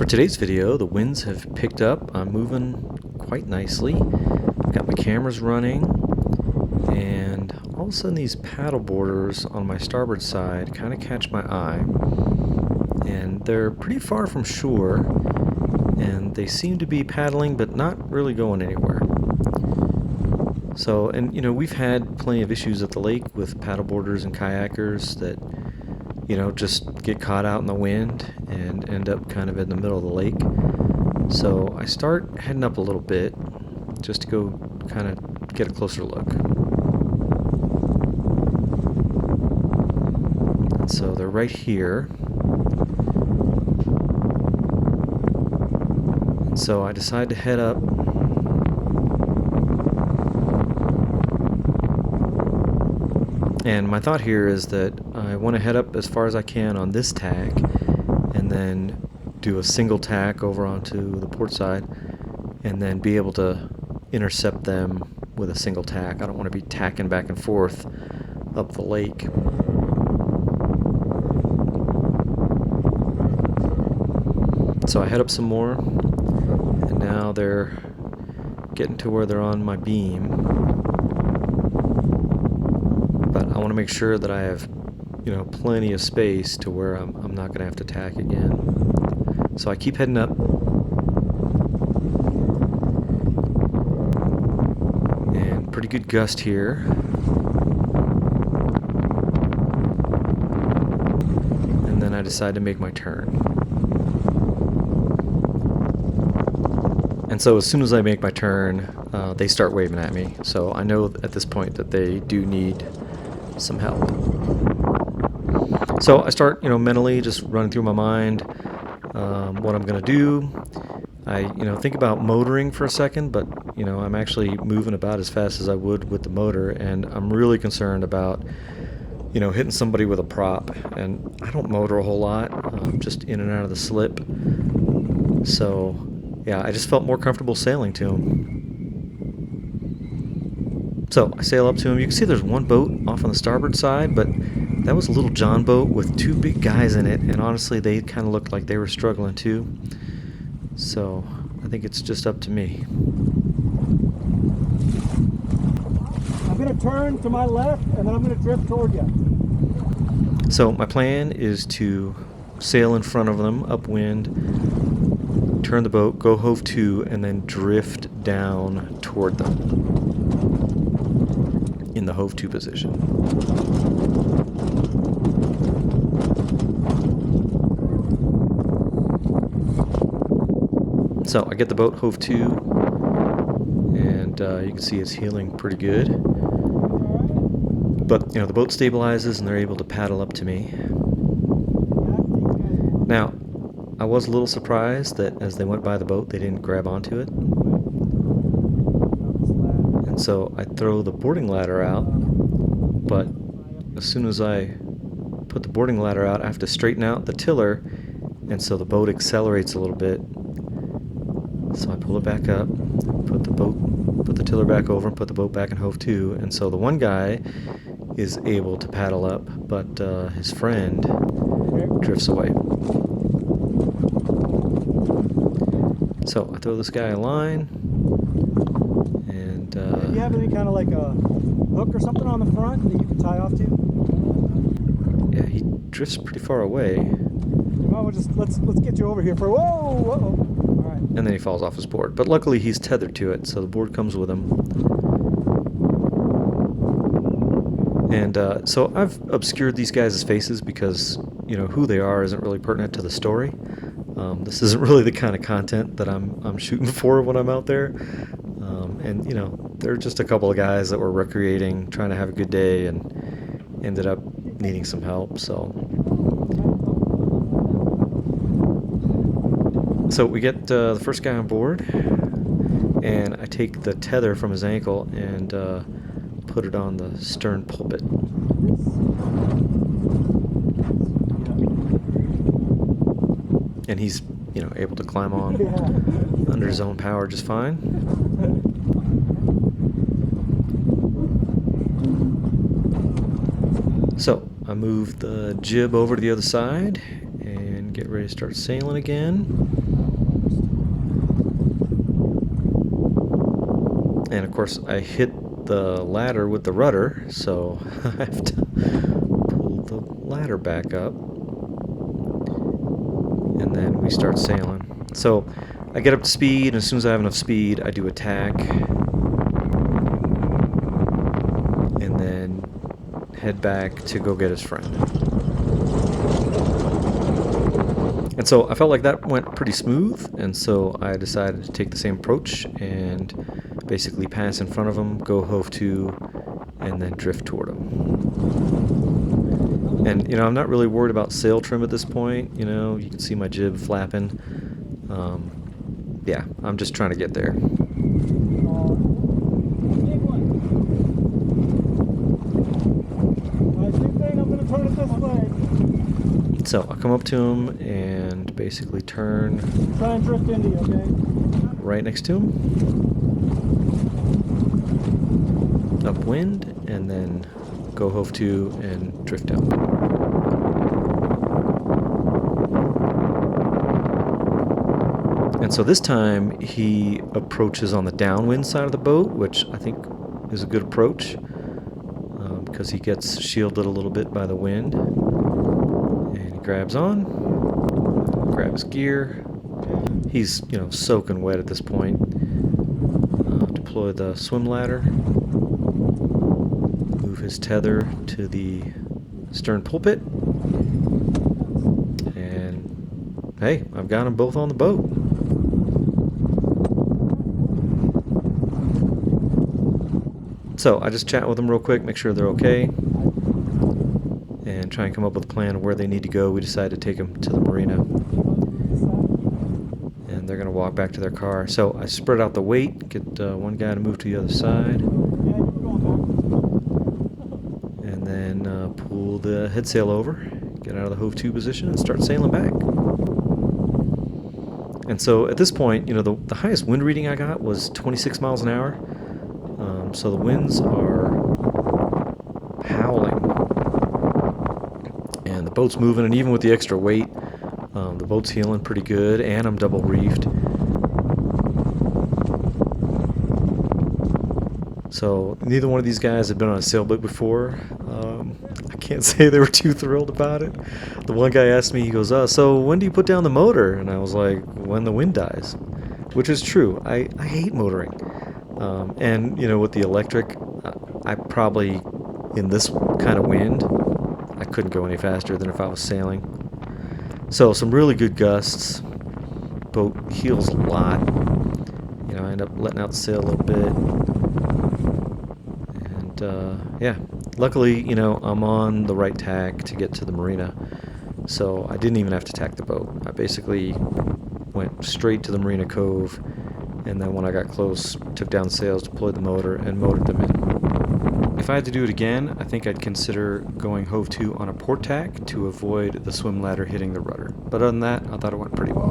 For today's video, the winds have picked up. I'm moving quite nicely. Got my cameras running, and all of a sudden these paddleboarders on my starboard side kind of catch my eye. And they're pretty far from shore, and they seem to be paddling but not really going anywhere. So, and we've had plenty of issues at the lake with paddleboarders and kayakers that just get caught out in the wind and end up kind of in the middle of the lake. So I start heading up a little bit just to go kind of get a closer look. And so they're right here. And so I decide to head up. And my thought here is that I want to head up as far as I can on this tack and then do a single tack over onto the port side and then be able to intercept them with a single tack. I don't want to be tacking back and forth up the lake. So I head up some more, and now they're getting to where they're on my beam. But I want to make sure that I have, plenty of space to where I'm not going to have to tack again. So I keep heading up. And pretty good gust here. And then I decide to make my turn. And so as soon as I make my turn, they start waving at me. So I know at this point that they do need some help. So I start, mentally just running through my mind what I'm going to do. I, think about motoring for a second, but, I'm actually moving about as fast as I would with the motor, and I'm really concerned about, hitting somebody with a prop. And I don't motor a whole lot, just in and out of the slip. So, yeah, I just felt more comfortable sailing to him. So I sail up to him. You can see there's one boat off on the starboard side, but that was a little John boat with two big guys in it, and honestly they kind of looked like they were struggling too. So I think it's just up to me. I'm going to turn to my left, and then I'm going to drift toward you. So my plan is to sail in front of them upwind, turn the boat, go hove to, and then drift down toward them in the hove to position. So I get the boat hove to, and you can see it's heeling pretty good. But the boat stabilizes and they're able to paddle up to me. Now, I was a little surprised that as they went by the boat, they didn't grab onto it. And so I throw the boarding ladder out, but as soon as I put the boarding ladder out, I have to straighten out the tiller, and so the boat accelerates a little bit. So I pull it back up, put the tiller back over, and put the boat back in hove to, and so the one guy is able to paddle up, but his friend drifts away. So I throw this guy a line, and do you have any kind of like a hook or something on the front that you can tie off to? Yeah, he drifts pretty far away. Well, let's get you over here for whoa. All right. And then he falls off his board. But luckily he's tethered to it, so the board comes with him. And so I've obscured these guys' faces because who they are isn't really pertinent to the story. This isn't really the kind of content that I'm shooting for when I'm out there. And they're just a couple of guys that were recreating, trying to have a good day, and ended up needing some help. So we get the first guy on board, and I take the tether from his ankle and put it on the stern pulpit. And he's able to climb on under his own power just fine. So I move the jib over to the other side and get ready to start sailing again. And of course, I hit the ladder with the rudder, so I have to pull the ladder back up. And then we start sailing. So I get up to speed, and as soon as I have enough speed, I do attack. And then head back to go get his friend. And so I felt like that went pretty smooth, and so I decided to take the same approach and basically pass in front of him, go hove to, and then drift toward him. And, you know, I'm not really worried about sail trim at this point. You know, you can see my jib flapping. Yeah, I'm just trying to get there. So I come up to him and basically turn. Try and drift into you, okay? Right next to him. Upwind, and then go hove to and drift out. And so this time he approaches on the downwind side of the boat, which I think is a good approach because he gets shielded a little bit by the wind. And he grabs on, grabs gear. He's, you know, soaking wet at this point. Deploy the swim ladder. Move his tether to the stern pulpit. And hey, I've got them both on the boat. So I just chat with them real quick, make sure they're okay, and try and come up with a plan of where they need to go. We decided to take them to the marina, and they're going to walk back to their car. So I spread out the weight, get one guy to move to the other side, and then pull the head sail over, get out of the hove to position, and start sailing back. And so at this point, you know, the highest wind reading I got was 26 miles an hour. So the winds are howling, and the boat's moving, and even with the extra weight, the boat's heeling pretty good, and I'm double reefed. So neither one of these guys had been on a sailboat before. I can't say they were too thrilled about it. The one guy asked me, he goes, so when do you put down the motor? And I was like, when the wind dies, which is true. I hate motoring. And, you know, with the electric, I probably, in this kind of wind, I couldn't go any faster than if I was sailing. So some really good gusts. Boat heels a lot. You know, I end up letting out the sail a little bit. And, yeah, luckily, you know, I'm on the right tack to get to the marina. So I didn't even have to tack the boat. I basically went straight to the marina cove. And then when I got close, took down the sails, deployed the motor, and motored them in. If I had to do it again, I think I'd consider going hove to on a port tack to avoid the swim ladder hitting the rudder. But other than that, I thought it went pretty well.